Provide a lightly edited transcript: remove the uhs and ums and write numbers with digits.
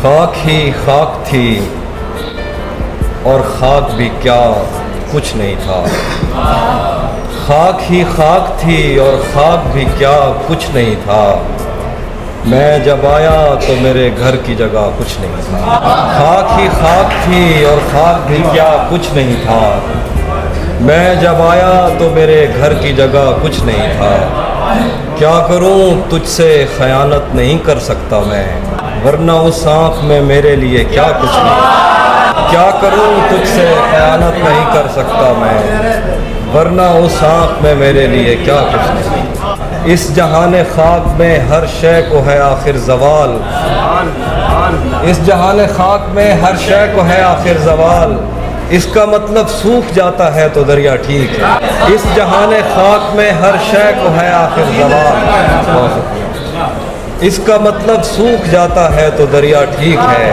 خاک ہی خاک تھی اور خاک بھی کیا کچھ نہیں تھا، خاک ہی خاک تھی اور خاک بھی کیا کچھ نہیں تھا، میں جب آیا تو میرے گھر کی جگہ کچھ نہیں تھا، خاک ہی خاک تھی اور خاک بھی کیا کچھ نہیں تھا، میں جب آیا تو میرے گھر کی جگہ کچھ نہیں تھا، کیا کروں تجھ سے خیانت نہیں کر سکتا میں، ورنہ اس آنکھ میں میرے لیے کیا کچھ نہیں، کیا کروں تجھ سے خیانت نہیں کر سکتا میں، ورنہ اس آنکھ میں میرے لیے کیا کچھ نہیں، اس جہان خاک میں ہر شے کو ہے آخر زوال، اس جہان خاک میں ہر شے کو ہے آخر زوال، اس کا مطلب سوکھ جاتا ہے تو دریا ٹھیک ہے، اس جہان خاک میں ہر شے کو ہے آخر زوال، اس کا مطلب سوکھ جاتا ہے تو دریا ٹھیک ہے۔